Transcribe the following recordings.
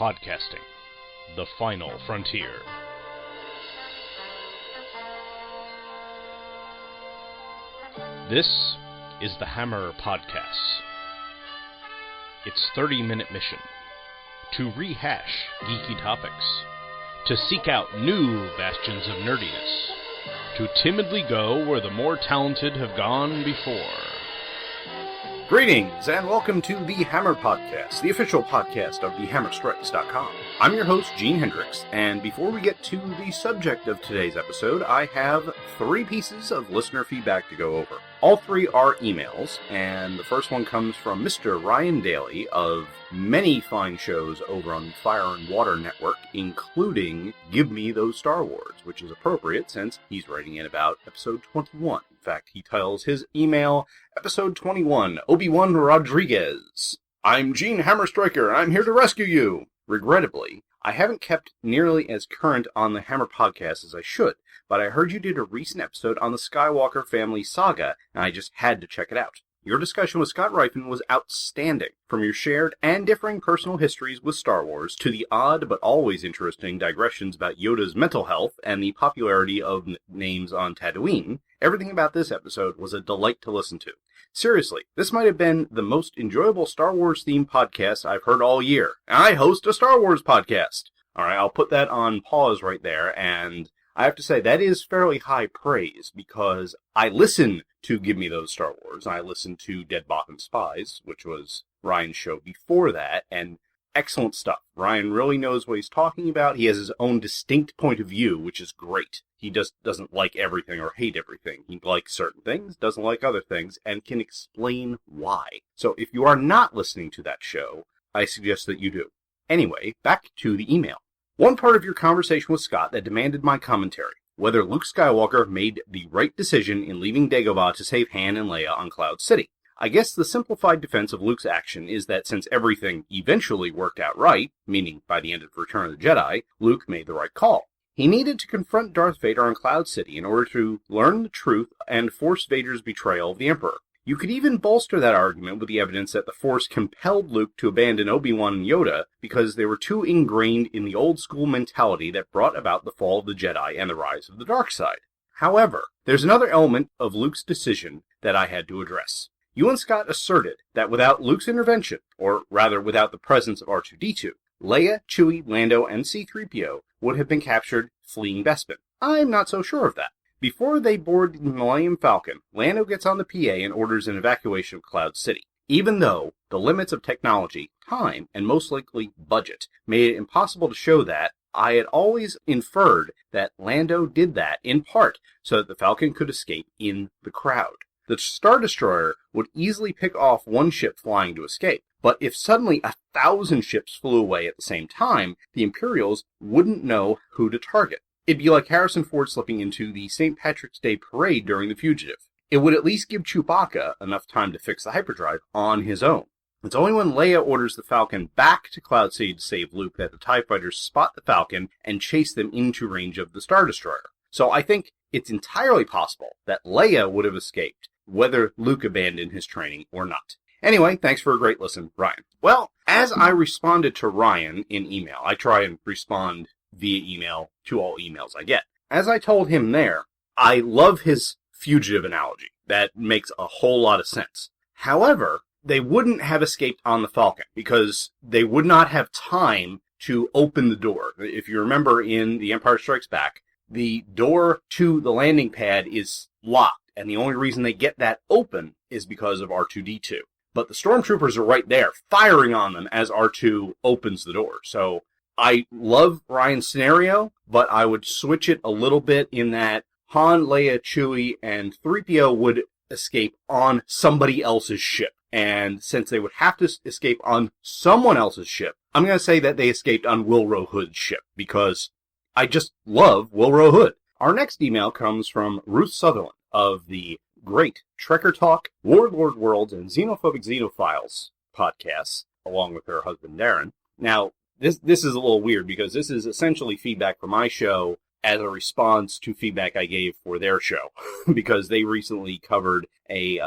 Podcasting, the final frontier. This is the Hammer Podcast. Its 30-minute mission: to rehash geeky topics, to seek out new bastions of nerdiness, to timidly go where the more talented have gone before. Greetings, and welcome to the Hammer Podcast, the official podcast of thehammerstrikes.com. I'm your host, Gene Hendricks, and before we get to the subject of today's episode, I have 3 pieces of listener feedback to go over. All 3 are emails, and the first one comes from Mr. Ryan Daly of many fine shows over on the Fire and Water Network, including Give Me Those Star Wars, which is appropriate since he's writing in about episode 21. In fact, he titles his email, Episode 21, Obi-Wan Rodriguez. I'm Gene Hammerstriker, and I'm here to rescue you. Regrettably, I haven't kept nearly as current on the Hammer Podcast as I should, but I heard you did a recent episode on the Skywalker family saga, and I just had to check it out. Your discussion with Scott Rifen was outstanding. From your shared and differing personal histories with Star Wars, to the odd but always interesting digressions about Yoda's mental health and the popularity of names on Tatooine, everything about this episode was a delight to listen to. Seriously, this might have been the most enjoyable Star Wars-themed podcast I've heard all year. I host a Star Wars podcast. Alright, I'll put that on pause right there, and I have to say, that is fairly high praise, because I listen to Give Me Those Star Wars. I listen to Dead Bottom Spies, which was Ryan's show before that, and excellent stuff. Ryan really knows what he's talking about. He has his own distinct point of view, which is great. He just doesn't like everything or hate everything. He likes certain things, doesn't like other things, and can explain why. So if you are not listening to that show, I suggest that you do. Anyway, back to the email. One part of your conversation with Scott that demanded my commentary: whether Luke Skywalker made the right decision in leaving Dagobah to save Han and Leia on Cloud City. I guess the simplified defense of Luke's action is that since everything eventually worked out right, meaning by the end of Return of the Jedi, Luke made the right call. He needed to confront Darth Vader on Cloud City in order to learn the truth and force Vader's betrayal of the Emperor. You could even bolster that argument with the evidence that the Force compelled Luke to abandon Obi-Wan and Yoda because they were too ingrained in the old-school mentality that brought about the fall of the Jedi and the rise of the dark side. However, there's another element of Luke's decision that I had to address. You and Scott asserted that without Luke's intervention, or rather without the presence of R2-D2, Leia, Chewie, Lando, and C-3PO would have been captured fleeing Bespin. I'm not so sure of that. Before they board the Millennium Falcon, Lando gets on the PA and orders an evacuation of Cloud City. Even though the limits of technology, time, and most likely budget made it impossible to show that, I had always inferred that Lando did that in part so that the Falcon could escape in the crowd. The Star Destroyer would easily pick off one ship flying to escape, but if suddenly 1,000 ships flew away at the same time, the Imperials wouldn't know who to target. It'd be like Harrison Ford slipping into the St. Patrick's Day parade during The Fugitive. It would at least give Chewbacca enough time to fix the hyperdrive on his own. It's only when Leia orders the Falcon back to Cloud City to save Luke that the TIE fighters spot the Falcon and chase them into range of the Star Destroyer. So I think it's entirely possible that Leia would have escaped, whether Luke abandoned his training or not. Anyway, thanks for a great listen, Ryan. Well, as I responded to Ryan in email, I try and respond via email to all emails I get. As I told him there, I love his fugitive analogy. That makes a whole lot of sense. However, they wouldn't have escaped on the Falcon because they would not have time to open the door. If you remember in The Empire Strikes Back, the door to the landing pad is locked, and the only reason they get that open is because of R2-D2. But the stormtroopers are right there, firing on them as R2 opens the door. So I love Ryan's scenario, but I would switch it a little bit in that Han, Leia, Chewie, and 3PO would escape on somebody else's ship. And since they would have to escape on someone else's ship, I'm going to say that they escaped on Willrow Hood's ship, because I just love Willrow Hood. Our next email comes from Ruth Sutherland of the great Trekker Talk, Warlord Worlds, and Xenophobic Xenophiles podcasts, along with her husband Darren. Now, this is a little weird because this is essentially feedback for my show as a response to feedback I gave for their show, because they recently covered a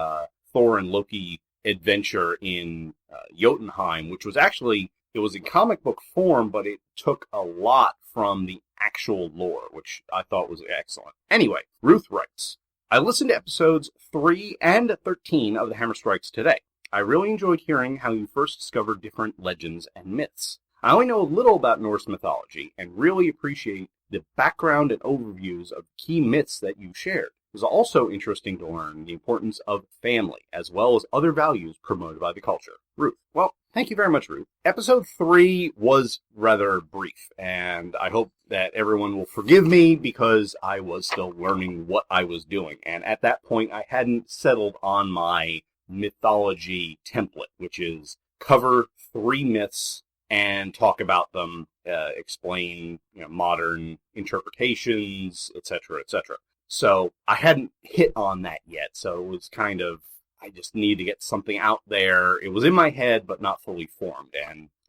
Thor and Loki adventure in Jotunheim, which was actually It was in comic book form, but it took a lot from the actual lore, which I thought was excellent. Anyway, Ruth writes, I listened to episodes 3 and 13 of The Hammer Strikes today. I really enjoyed hearing how you first discovered different legends and myths. I only know a little about Norse mythology and really appreciate the background and overviews of key myths that you shared. It was also interesting to learn the importance of family, as well as other values promoted by the culture. Ruth. Well, thank you very much, Ruth. Episode 3 was rather brief, and I hope that everyone will forgive me because I was still learning what I was doing. And at that point, I hadn't settled on my mythology template, which is cover 3 myths and talk about them, explain modern interpretations, etc., etc. So I hadn't hit on that yet, so it was kind of, I just needed to get something out there. It was in my head, but not fully formed,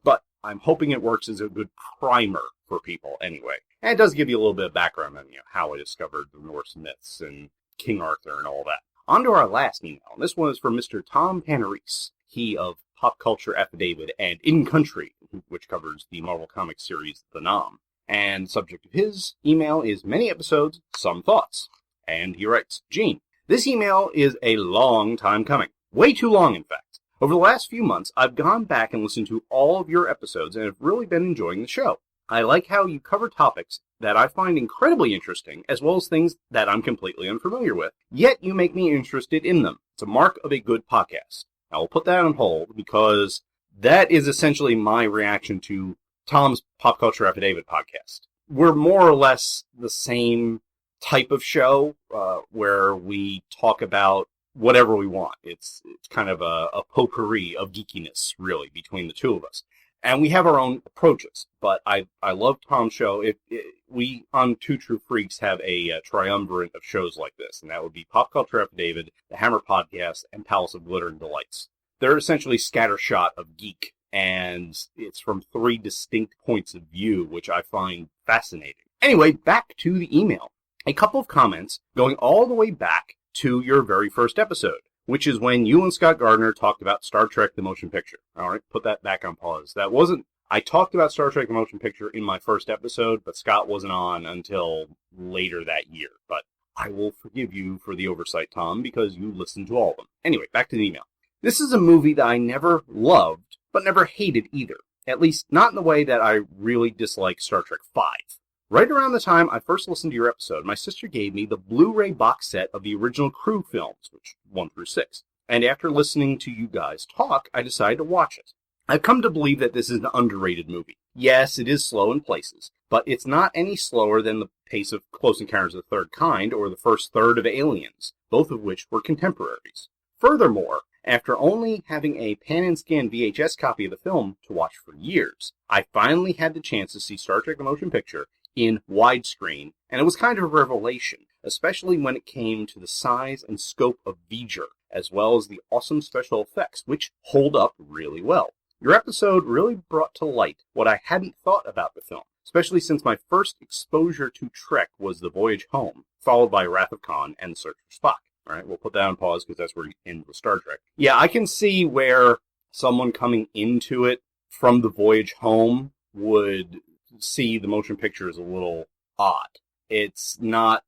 but I'm hoping it works as a good primer for people anyway. And it does give you a little bit of background on how I discovered the Norse myths and King Arthur and all that. On to our last email. This one is from Mr. Tom Panarese, he of Pop Culture Affidavit and In Country, which covers the Marvel Comics series The Nom. And the subject of his email is many episodes, some thoughts. And he writes, Gene, this email is a long time coming. Way too long, in fact. Over the last few months, I've gone back and listened to all of your episodes and have really been enjoying the show. I like how you cover topics that I find incredibly interesting, as well as things that I'm completely unfamiliar with. Yet you make me interested in them. It's a mark of a good podcast. Now, we'll put that on hold because that is essentially my reaction to Tom's Pop Culture Affidavit podcast. We're more or less the same type of show where we talk about whatever we want. It's kind of a potpourri of geekiness, really, between the two of us. And we have our own approaches, but I love Tom's show. We, on Two True Freaks, have a triumvirate of shows like this, and that would be Pop Culture Affidavit, the Hammer Podcast, and Palace of Glitter and Delights. They're essentially scattershot of geek, and it's from 3 distinct points of view, which I find fascinating. Anyway, back to the email. A couple of comments going all the way back to your very first episode, which is when you and Scott Gardner talked about Star Trek the Motion Picture. All right, put that back on pause. I talked about Star Trek the Motion Picture in my first episode, but Scott wasn't on until later that year. But I will forgive you for the oversight, Tom, because you listened to all of them. Anyway, back to the email. This is a movie that I never loved, but never hated either. At least not in the way that I really dislike Star Trek V. Right around the time I first listened to your episode, my sister gave me the Blu-ray box set of the original Crew films, which 1 through 6. And after listening to you guys talk, I decided to watch it. I've come to believe that this is an underrated movie. Yes, it is slow in places, but it's not any slower than the pace of Close Encounters of the Third Kind or the first third of Aliens, both of which were contemporaries. Furthermore, after only having a pan-and-scan VHS copy of the film to watch for years, I finally had the chance to see Star Trek the Motion Picture in widescreen, and it was kind of a revelation, especially when it came to the size and scope of V'ger, as well as the awesome special effects, which hold up really well. Your episode really brought to light what I hadn't thought about the film, especially since my first exposure to Trek was The Voyage Home, followed by Wrath of Khan and The Search for Spock. All right, we'll put that on pause because that's where you end with Star Trek. Yeah, I can see where someone coming into it from The Voyage Home would see the motion picture as a little odd. It's not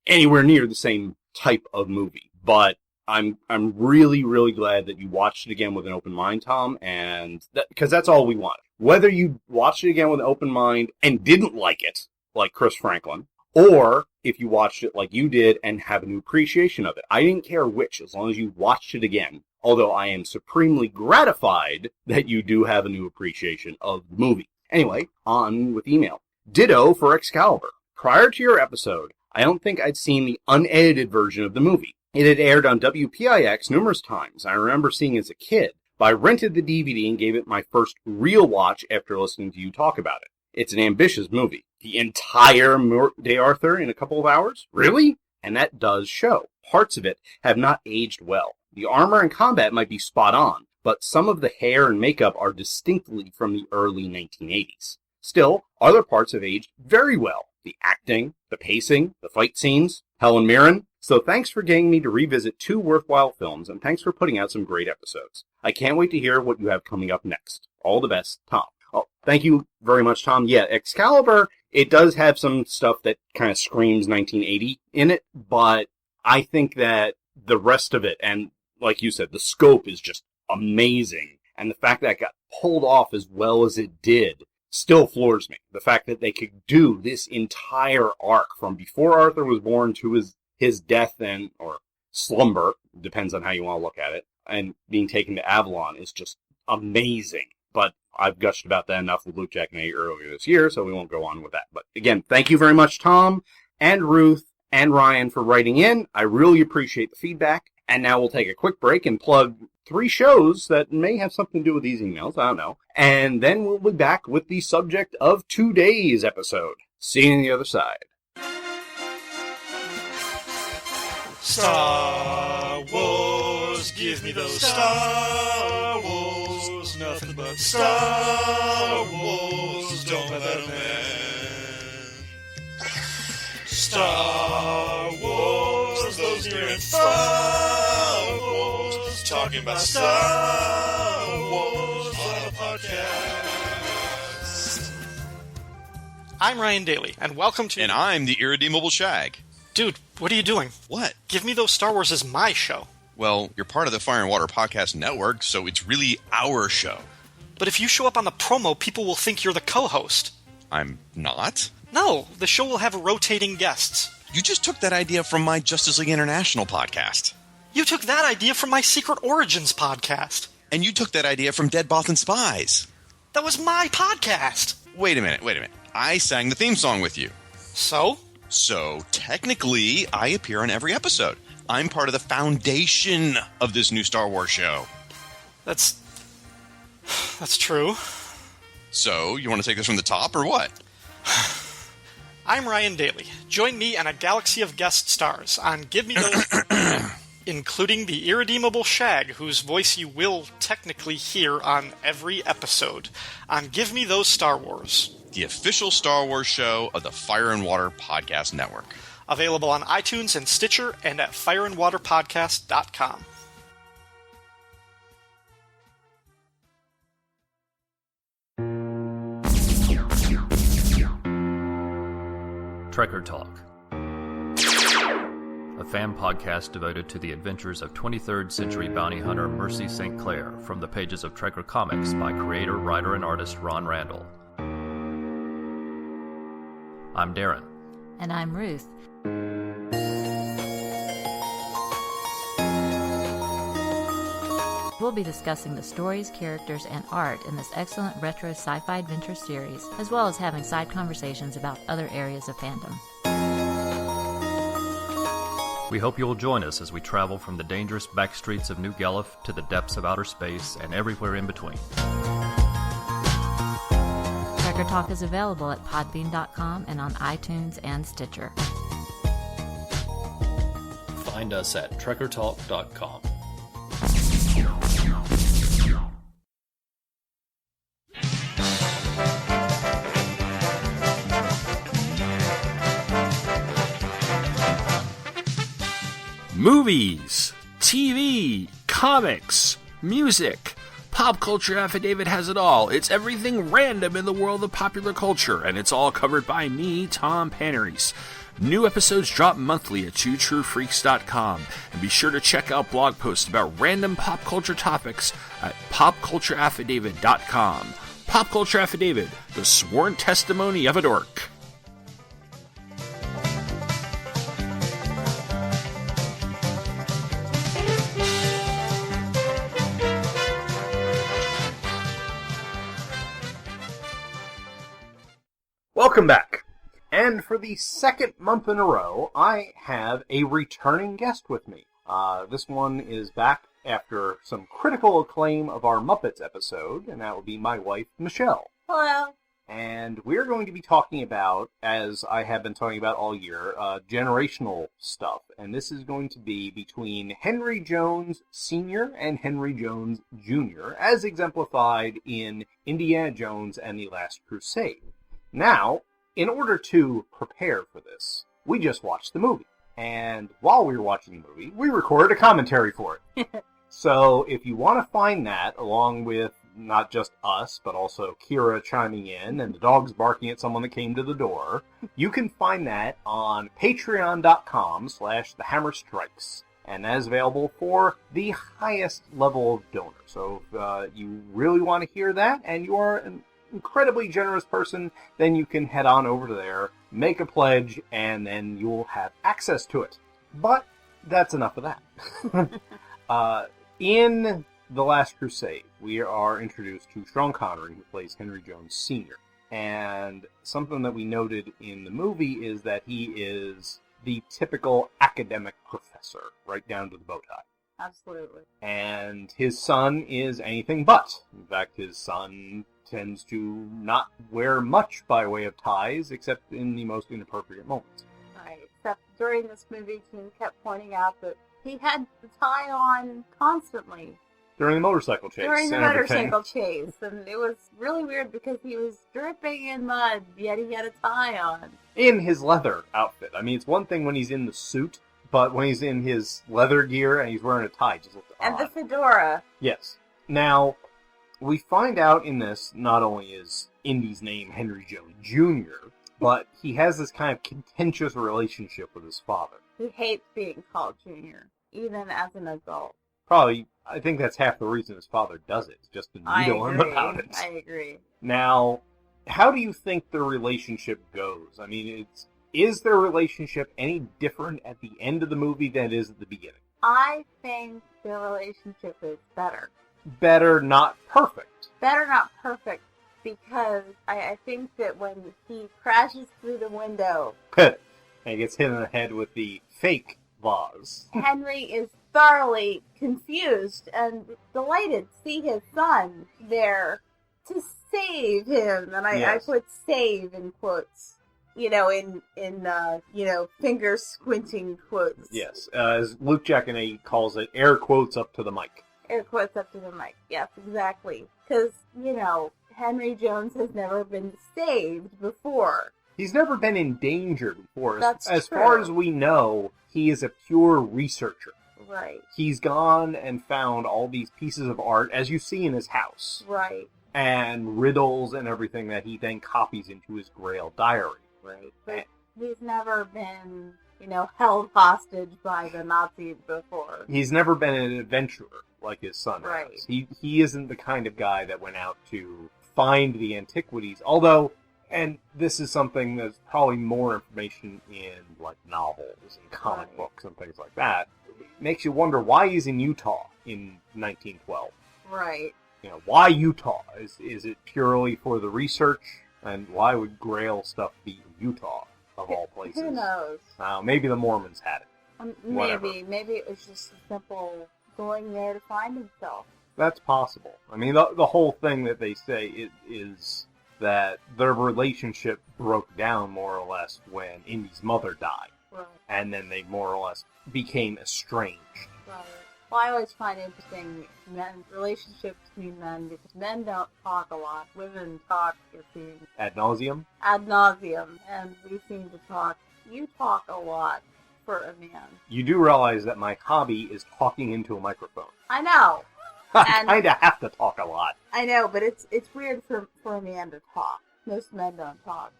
anywhere near the same type of movie, but I'm really, really glad that you watched it again with an open mind, Tom, and because that's all we want. Whether you watched it again with an open mind and didn't like it, like Chris Franklin, or if you watched it like you did and have a new appreciation of it. I didn't care which, as long as you watched it again, although I am supremely gratified that you do have a new appreciation of the movie. Anyway, on with email. Ditto for Excalibur. Prior to your episode, I don't think I'd seen the unedited version of the movie. It had aired on WPIX numerous times. I remember seeing it as a kid, but I rented the DVD and gave it my first real watch after listening to you talk about it. It's an ambitious movie. The entire Day Arthur in a couple of hours? Really? And that does show. Parts of it have not aged well. The armor and combat might be spot on, but some of the hair and makeup are distinctly from the early 1980s. Still, other parts have aged very well. The acting, the pacing, the fight scenes, Helen Mirren. So thanks for getting me to revisit 2 worthwhile films, and thanks for putting out some great episodes. I can't wait to hear what you have coming up next. All the best, Tom. Oh, thank you very much, Tom. Yeah, Excalibur, it does have some stuff that kind of screams 1980 in it, but I think that the rest of it, and like you said, the scope is just amazing. And the fact that it got pulled off as well as it did still floors me. The fact that they could do this entire arc from before Arthur was born to his death or slumber, depends on how you want to look at it, and being taken to Avalon is just amazing. But I've gushed about that enough with Luke, Jack, and Nate earlier this year, so we won't go on with that. But again, thank you very much, Tom, and Ruth, and Ryan for writing in. I really appreciate the feedback. And now we'll take a quick break and plug 3 shows that may have something to do with these emails. I don't know. And then we'll be back with the subject of today's episode. See you on the other side. Star Wars, give me those Star Wars, nothing but Star Wars, don't let them end. Star Wars, those near and far wars, talking about Star Wars on a podcast. I'm Ryan Daly, and welcome to... And I'm the Irredeemable Shag. Dude, what are you doing? What? Give Me Those Star Wars is my show. Well, you're part of the Fire and Water Podcast Network, so it's really our show. But if you show up on the promo, people will think you're the co-host. I'm not? No, the show will have rotating guests. You just took that idea from my Justice League International podcast. You took that idea from my Secret Origins podcast. And you took that idea from Dead Bothan Spies. That was my podcast. Wait a minute. I sang the theme song with you. So? So, technically, I appear on every episode. I'm part of the foundation of this new Star Wars show. That's true. So, you want to take this from the top, or what? I'm Ryan Daly. Join me and a galaxy of guest stars on Give Me Those... including the Irredeemable Shag, whose voice you will technically hear on every episode, on Give Me Those Star Wars. The official Star Wars show of the Fire and Water Podcast Network. Available on iTunes and Stitcher and at fireandwaterpodcast.com. Trekker Talk, a fan podcast devoted to the adventures of 23rd century bounty hunter Mercy St. Clair from the pages of Trekker Comics by creator, writer, and artist Ron Randall. I'm Darren. And I'm Ruth. We'll be discussing the stories, characters, and art in this excellent retro sci-fi adventure series, as well as having side conversations about other areas of fandom. We hope you'll join us as we travel from the dangerous back streets of New Galuf to the depths of outer space and everywhere in between. Trekker Talk is available at podbean.com and on iTunes and Stitcher. Find us at trekkertalk.com. Movies, TV, comics, music. Pop Culture Affidavit has it all. It's everything random in the world of popular culture, and it's all covered by me, Tom Panarese. New episodes drop monthly at twotruefreaks.com, and be sure to check out blog posts about random pop culture topics at popcultureaffidavit.com. Pop Culture Affidavit, the sworn testimony of a dork. Welcome back. And for the second month in a row, I have a returning guest with me. This one is back after some critical acclaim of our Muppets episode, and that will be my wife, Michelle. Hello. And we're going to be talking about, as I have been talking about all year, generational stuff. And this is going to be between Henry Jones Sr. and Henry Jones Jr., as exemplified in Indiana Jones and the Last Crusade. Now, in order to prepare for this, we just watched the movie. And while we were watching the movie, we recorded a commentary for it. So if you want to find that, along with not just us, but also Kira chiming in and the dogs barking at someone that came to the door. You can find that on patreon.com/thehammerstrikes. And that is available for the highest level of donor. So if you really want to hear that, and you are an incredibly generous person, then you can head on over to there, make a pledge, and then you'll have access to it. But that's enough of that. In The Last Crusade, we are introduced to Sean Connery, who plays Henry Jones Sr. And something that we noted in the movie is that he is the typical academic professor, right down to the bow tie. Absolutely. And his son is anything but. In fact, his son tends to not wear much by way of ties, except in the most inappropriate moments. Right. Except during this movie, he kept pointing out that he had the tie on constantly. During the motorcycle chase. And it was really weird because he was dripping in mud, yet he had a tie on. In his leather outfit. I mean, it's one thing when he's in the suit, but when he's in his leather gear and he's wearing a tie, it just looks odd. And the fedora. Yes. Now, we find out in this, not only is Indy's name Henry Jones Jr., but he has this kind of contentious relationship with his father. He hates being called Junior, even as an adult. Probably, I think that's half the reason his father does it, just to needle him about it. I agree. Now, how do you think the relationship goes? I mean, is their relationship any different at the end of the movie than it is at the beginning? I think their relationship is better. Better, not perfect. Better, not perfect, because I think that when he crashes through the window... and he gets hit in the head with the fake vase. Henry is thoroughly confused and delighted to see his son there to save him. And I put save in quotes. In finger squinting quotes. Yes, as Luke Jackson calls it, air quotes up to the mic. Air quotes up to the mic, yes, exactly. Because, Henry Jones has never been saved before. He's never been in danger before. As true. far as we know, he is a pure researcher. Right. He's gone and found all these pieces of art, as you see in his house. Right. And riddles and everything that he then copies into his Grail diary. Right. But he's never been, held hostage by the Nazis before. He's never been an adventurer like his son right. has. He isn't the kind of guy that went out to find the antiquities, although... And this is something that's probably more information in, novels and comic books and things like that. It makes you wonder why he's in Utah in 1912. Right. Why Utah? Is it purely for the research? And why would Grail stuff be in Utah, of all places? Who knows? Maybe the Mormons had it. Maybe it was just a simple going there to find himself. That's possible. I mean, the whole thing that they say is that their relationship broke down more or less when Indy's mother died. Right. And then they more or less became estranged. Right. Well, I always find interesting relationships between men because men don't talk a lot. Women talk, it seems. Ad nauseum? Ad nauseum. And we seem to talk. You talk a lot for a man. You do realize that my hobby is talking into a microphone. I know. I kind of have to talk a lot. I know, but it's weird for a man to talk. Most men don't talk.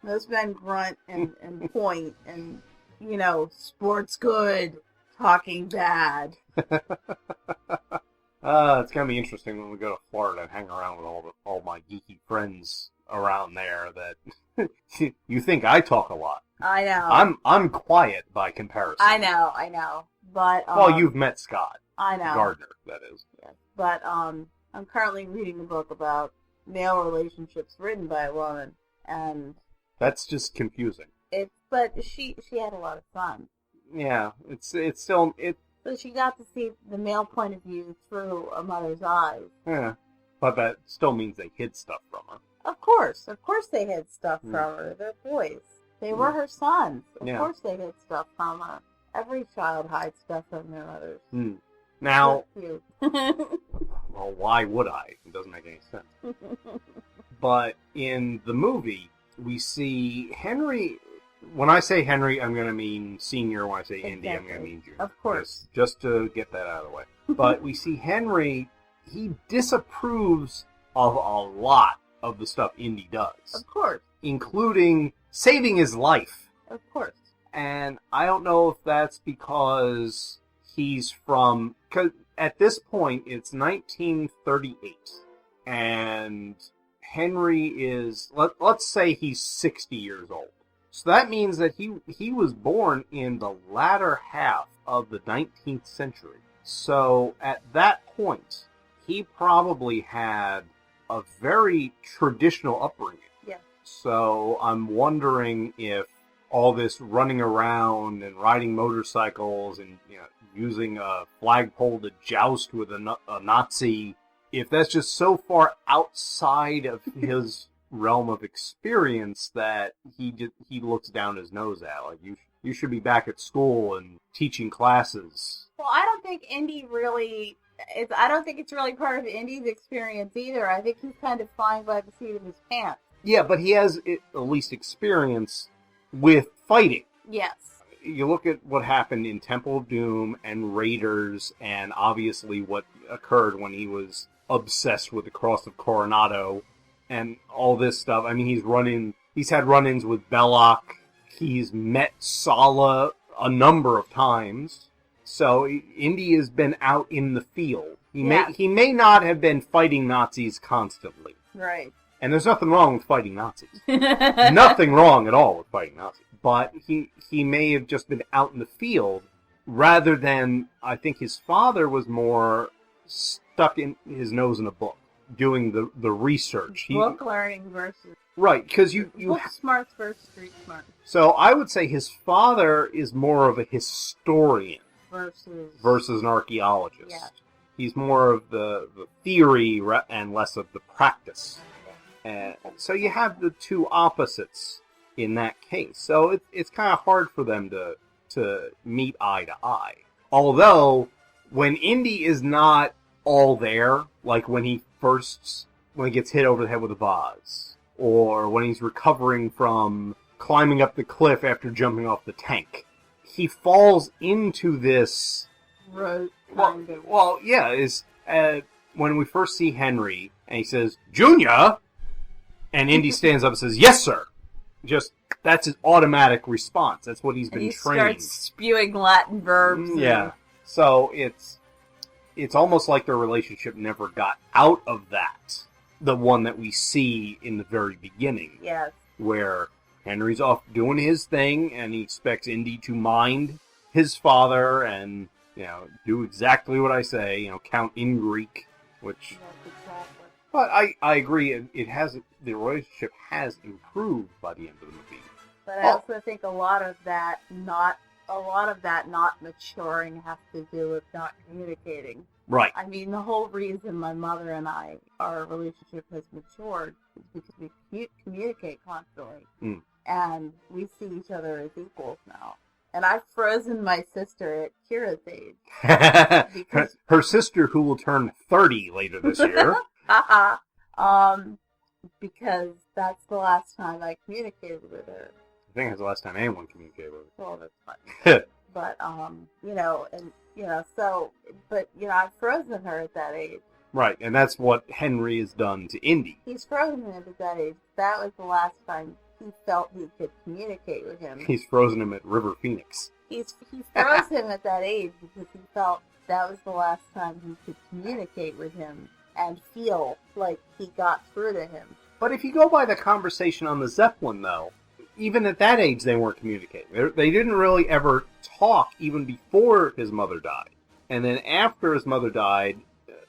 Most men grunt and point and, sports good, talking bad. It's going to be interesting when we go to Florida and hang around with all my geeky friends around there that you think I talk a lot. I know. I'm quiet by comparison. I know. But well, you've met Scott. I know. Gardner, that is. Yes. But I'm currently reading a book about male relationships written by a woman, and that's just confusing. But she had a lot of fun. Yeah, it's still. So she got to see the male point of view through a mother's eyes. Yeah, but that still means they hid stuff from her. Of course they hid stuff from her. They're boys. They were her sons. Of course they hid stuff from her. Every child hides stuff from their mothers. Now, well, why would I? It doesn't make any sense. But in the movie, we see Henry. When I say Henry, I'm going to mean Senior. When I say Indy, I'm going to mean Junior. Of course. Just to get that out of the way. But we see Henry. he disapproves of a lot of the stuff Indy does. Of course. Including saving his life. Of course. And I don't know if that's because he's from... Cause at this point, it's 1938. And Henry is... Let's say he's 60 years old. So that means that he was born in the latter half of the 19th century. So at that point, he probably had a very traditional upbringing. Yeah. So I'm wondering if all this running around and riding motorcycles and using a flagpole to joust with a Nazi, if that's just so far outside of his realm of experience that he looks down his nose at. Like, you should be back at school and teaching classes. Well, I don't think Indy really... I don't think it's really part of Indy's experience either. I think he's kind of flying by the seat of his pants. Yeah, but he has at least experience with fighting. Yes. You look at what happened in Temple of Doom and Raiders, and obviously what occurred when he was obsessed with the Cross of Coronado and all this stuff. I mean, he's had run-ins with Belloc. He's met Sala a number of times. So Indy has been out in the field. He may not have been fighting Nazis constantly. Right. And there's nothing wrong with fighting Nazis. Nothing wrong at all with fighting Nazis. But he may have just been out in the field rather than, I think his father was more stuck in his nose in a book, doing the research. Book learning versus... Right, because you book smarts versus street smarts. So I would say his father is more of a historian versus an archaeologist. Yeah. He's more of the theory and less of the practice. And so you have the two opposites in that case. So it's kind of hard for them to meet eye to eye. Although, when Indy is not all there, like when he gets hit over the head with a vase, or when he's recovering from climbing up the cliff after jumping off the tank, he falls into this... when we first see Henry, and he says, "Junior!" And Indy stands up and says, "Yes, sir." That's his automatic response. That's what he's been trained. He starts spewing Latin verbs. Yeah. So it's almost like their relationship never got out of that. The one that we see in the very beginning. Yes. Where Henry's off doing his thing, and he expects Indy to mind his father and, do exactly what I say, count in Greek, which... Yes, exactly. But I agree, the relationship has improved by the end of the movie. But I also think a lot of that not maturing has to do with not communicating. Right. I mean, the whole reason my mother and our relationship has matured is because we communicate constantly. Mm. And we see each other as equals now. And I've frozen my sister at Kira's age. Her sister, who will turn 30 later this year. Because that's the last time I communicated with her. I think that's the last time anyone communicated with her. Well, that's fine. But, I've frozen her at that age. Right, and that's what Henry has done to Indy. He's frozen him at that age. That was the last time he felt he could communicate with him. He's frozen him at River Phoenix. He froze him at that age because he felt that was the last time he could communicate with him and feel like he got through to him. But if you go by the conversation on the Zeppelin, though, even at that age they weren't communicating. They didn't really ever talk even before his mother died. And then after his mother died,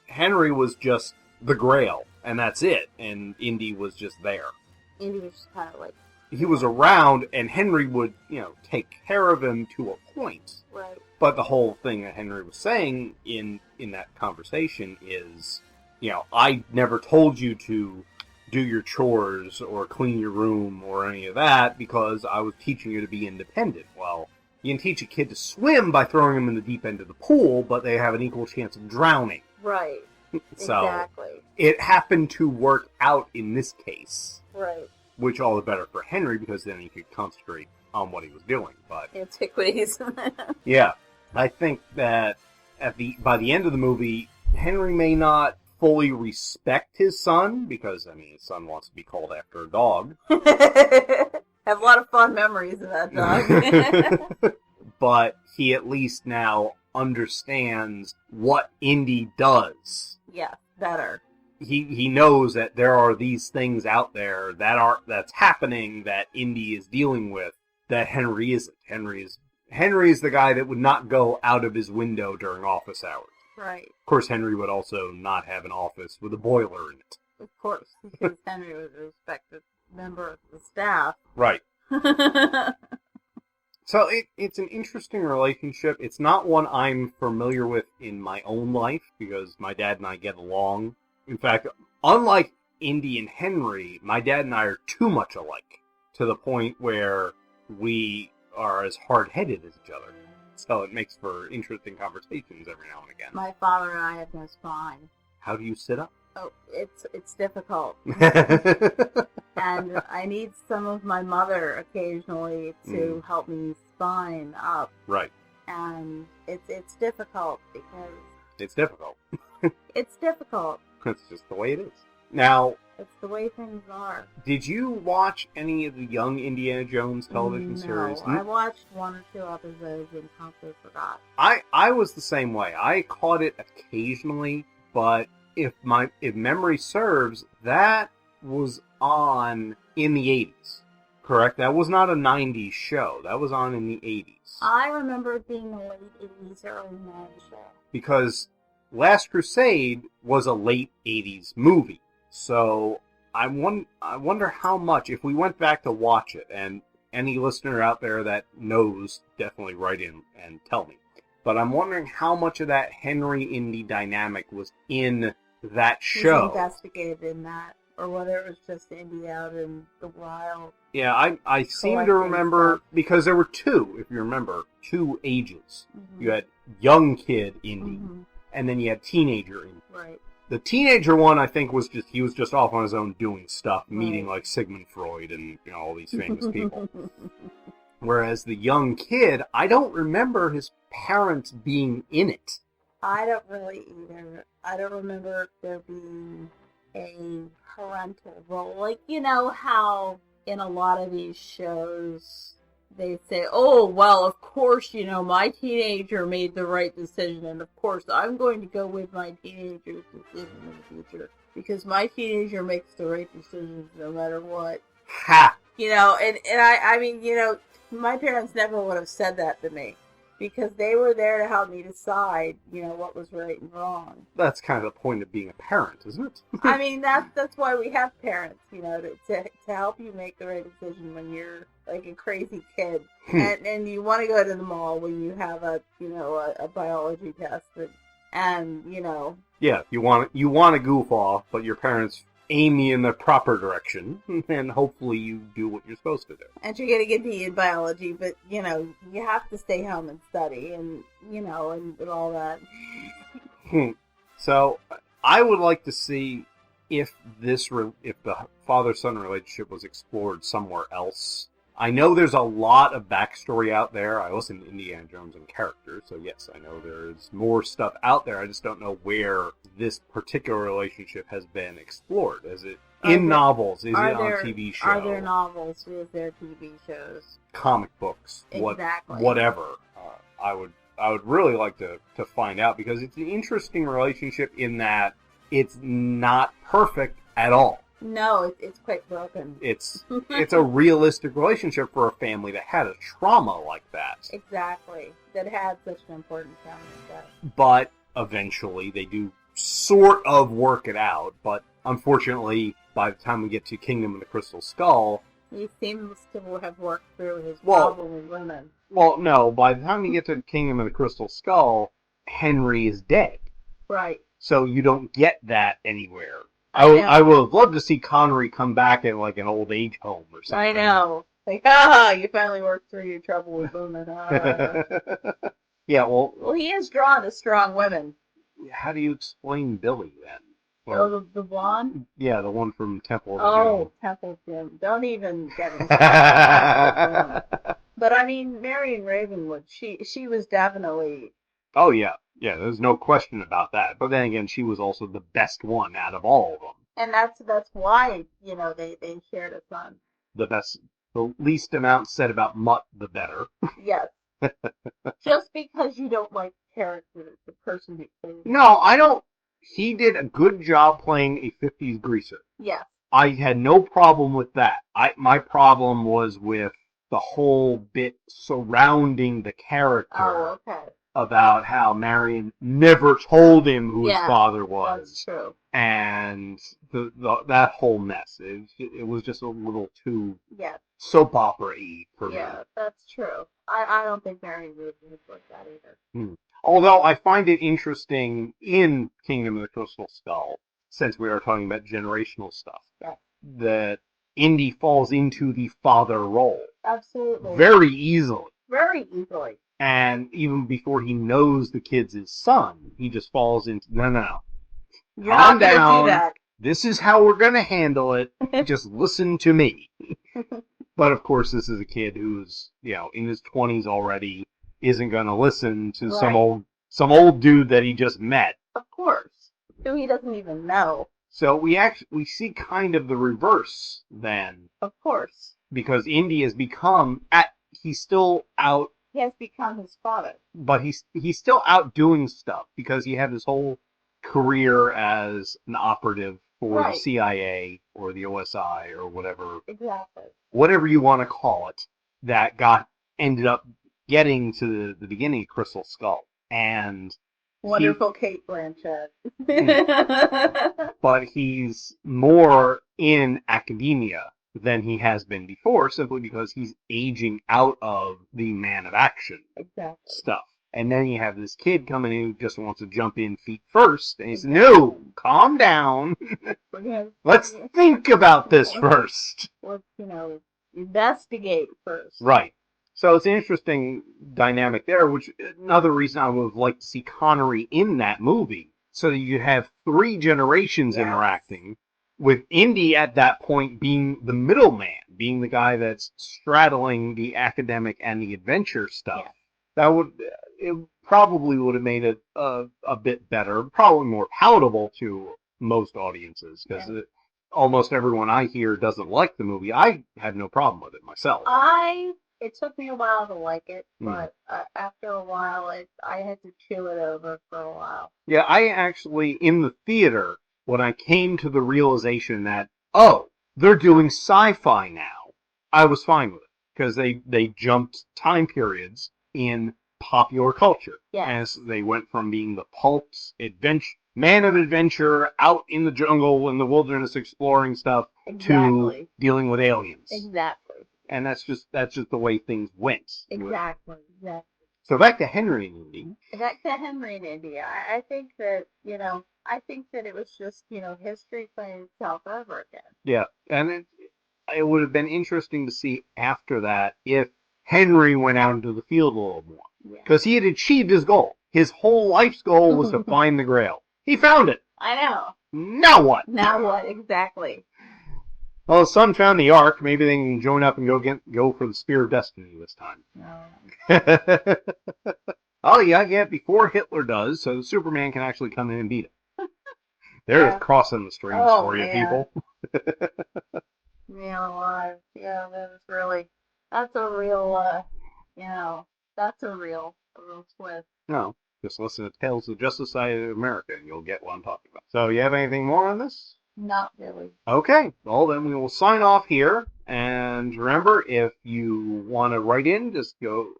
Henry was just the Grail, and that's it. And Indy was just there. Indy was just kind of like... He was around, and Henry would, take care of him to a point. Right. But the whole thing that Henry was saying in that conversation is, I never told you to do your chores or clean your room or any of that because I was teaching you to be independent. Well, you can teach a kid to swim by throwing him in the deep end of the pool, but they have an equal chance of drowning. Right. So exactly. It happened to work out in this case. Right. Which all the better for Henry because then he could concentrate on what he was doing. But antiquities. Yeah. I think that by the end of the movie, Henry may not fully respect his son, because, I mean, his son wants to be called after a dog. Have a lot of fond memories of that dog. But he at least now understands what Indy does. Yeah, better. He knows that there are these things out there that's happening that Indy is dealing with that Henry isn't. Henry is the guy that would not go out of his window during office hours. Right. Of course, Henry would also not have an office with a boiler in it. Of course, because Henry was a respected member of the staff. Right. So it's an interesting relationship. It's not one I'm familiar with in my own life, because my dad and I get along. In fact, unlike Indy and Henry, my dad and I are too much alike, to the point where we are as hard-headed as each other. So it makes for interesting conversations every now and again. My father and I have no spine. How do you sit up? Oh, it's difficult. And I need some of my mother occasionally to help me spine up. Right. And it's difficult because... It's difficult. It's difficult. It's just the way it is. Now... It's the way things are. Did you watch any of the Young Indiana Jones television series? No, I watched 1 or 2 episodes and promptly forgot. I was the same way. I caught it occasionally, but if memory serves, that was on in the 80s. Correct? That was not a 90s show. That was on in the 80s. I remember it being a late 80s, early 90s show. Because Last Crusade was a late 80s movie. So I wonder how much, if we went back to watch it, and any listener out there that knows, definitely write in and tell me. But I'm wondering how much of that Henry-Indy dynamic was in that show. Was investigated in that, or whether it was just Indy out in the wild. Yeah, I seem to remember, because there were 2, if you remember, 2 ages. Mm-hmm. You had young kid Indy, and then you had teenager Indy. Right. The teenager one, I think, was just off on his own doing stuff, meeting like Sigmund Freud and all these famous people. Whereas the young kid, I don't remember his parents being in it. I don't really either. I don't remember there being a parental role. Like, you know how in a lot of these shows they say, oh, well, of course, my teenager made the right decision, and of course I'm going to go with my teenager's decision in the future, because my teenager makes the right decisions no matter what. Ha! I mean, my parents never would have said that to me, because they were there to help me decide, what was right and wrong. That's kind of the point of being a parent, isn't it? I mean, that's why we have parents, to help you make the right decision when you're like a crazy kid, and you want to go to the mall when you have a biology test, and yeah, you want to goof off, but your parents aim you in the proper direction, and hopefully you do what you're supposed to do. And you're going to get D in biology, but, you have to stay home and study, and, and all that. So, I would like to see if the father-son relationship was explored somewhere else. I know there's a lot of backstory out there. I listen to Indiana Jones and characters, so yes, I know there's more stuff out there. I just don't know where this particular relationship has been explored. Is it in novels? Is it on TV shows? Are there novels? Is there TV shows? Comic books? Exactly. Whatever. I would really like to find out, because it's an interesting relationship in that it's not perfect at all. No, it's quite broken. It's a realistic relationship for a family that had a trauma like that. Exactly. That had such an important family like that. But eventually they do sort of work it out, but unfortunately, by the time we get to Kingdom of the Crystal Skull... He seems to have worked through his problem with women. Well, no, by the time you get to Kingdom of the Crystal Skull, Henry is dead. Right. So you don't get that anywhere. I would have loved to see Connery come back in like an old age home or something. I know. Like, you finally worked through your trouble with women. Yeah, well... Well, he is drawn to strong women. How do you explain Billy, then? Well, the blonde? Yeah, the one from Temple of Doom. Oh, Temple of Doom. Don't even get me started. But, I mean, Marion Ravenwood, she was definitely... Oh, yeah. Yeah, there's no question about that. But then again, she was also the best one out of all of them. And that's why, they shared a son. The best, the least amount said about Mutt, the better. Yes. Just because you don't like character, the person who plays. No, I don't. He did a good job playing a 50s greaser. Yes. I had no problem with that. My problem was with the whole bit surrounding the character. Oh, okay. About how Marion never told him who his father was. That's true. And that whole mess. It was just a little too soap opera-y for me. Yeah, that's true. I don't think Marion really was like that either. Although I find it interesting in Kingdom of the Crystal Skull, since we are talking about generational stuff, that Indy falls into the father role. Absolutely. Very easily. Very easily. And even before he knows the kid's his son, he just falls into, no. You're not gonna do that. This is how we're going to handle it. Just listen to me. But of course, this is a kid who's, in his 20s already, isn't going to listen to some old dude that he just met. Of course. Who he doesn't even know. So we see kind of the reverse then. Of course. Because Indy has become, he's still out. He has become his father. But he's still out doing stuff because he had his whole career as an operative for the CIA or the OSI or whatever. Exactly. Whatever you want to call it, that ended up getting to the beginning of Crystal Skull. And wonderful Kate Blanchett. But he's more in academia than he has been before, simply because he's aging out of the man of action stuff. And then you have this kid coming in who just wants to jump in feet first, and he says, no, calm down. Let's think about this first. Let's, investigate first. Right. So it's an interesting dynamic there, which another reason I would have liked to see Connery in that movie, so that you have 3 generations interacting, with Indy at that point being the middleman, being the guy that's straddling the academic and the adventure stuff. Yeah. It probably would have made it a bit better, probably more palatable to most audiences, because almost everyone I hear doesn't like the movie. I had no problem with it myself. It took me a while to like it, but after a while, I had to chew it over for a while. Yeah, I actually, in the theater, when I came to the realization that, they're doing sci-fi now, I was fine with it. Because they jumped time periods in popular culture. As they went from being the pulps, man of adventure, out in the jungle, in the wilderness exploring stuff, to dealing with aliens. Exactly. And that's just the way things went. Exactly. So back to Henry and Indy. I think that, it was just, history playing itself over again. Yeah, and it would have been interesting to see after that if Henry went out into the field a little more. Because he had achieved his goal. His whole life's goal was to find the Grail. He found it. I know. Now what? Now what, exactly. Well, his son found the Ark. Maybe they can join up and go for the Spear of Destiny this time. No. Oh, yeah, before Hitler does, so Superman can actually come in and beat him. They're just crossing the streams for you, people. Man alive. Yeah, that's a real twist. No, just listen to Tales of Justice Society of America and you'll get what I'm talking about. So, you have anything more on this? Not really. Okay, well then we will sign off here. And remember, if you want to write in, just go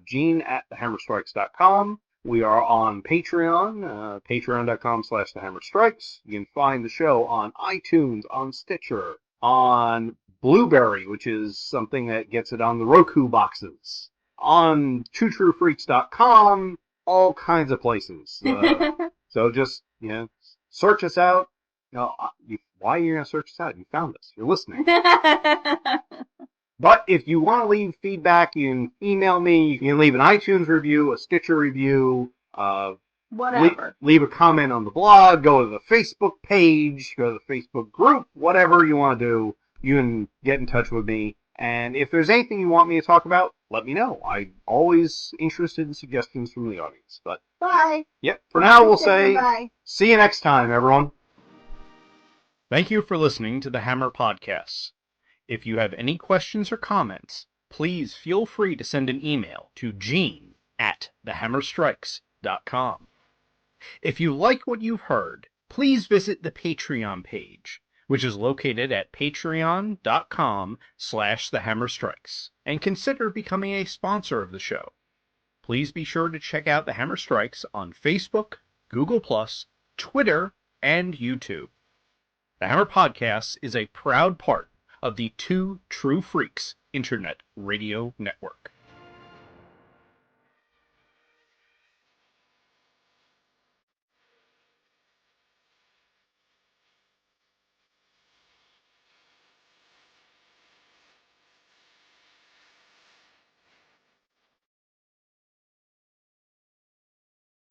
gene@thehammerstrikes.com. We are on Patreon, patreon.com/thehammerstrikes. You can find the show on iTunes, on Stitcher, on Blueberry, which is something that gets it on the Roku boxes, on twotruefreaks.com, all kinds of places. So just, search us out. Why are you going to search us out? You found us. You're listening. But if you want to leave feedback, you can email me. You can leave an iTunes review, a Stitcher review. Whatever. Leave a comment on the blog. Go to the Facebook page. Go to the Facebook group. Whatever you want to do, you can get in touch with me. And if there's anything you want me to talk about, let me know. I'm always interested in suggestions from the audience. But Bye. yep, for now we'll say Bye. see you next time, everyone. Thank you for listening to the Hammer Podcasts. If you have any questions or comments, please feel free to send an email to gene@thehammerstrikes.com. If you like what you've heard, please visit the Patreon page, which is located at patreon.com/thehammerstrikes, and consider becoming a sponsor of the show. Please be sure to check out the Hammer Strikes on Facebook, Google+, Twitter, and YouTube. The Hammer Podcasts is a proud part of the Two True Freaks Internet Radio Network.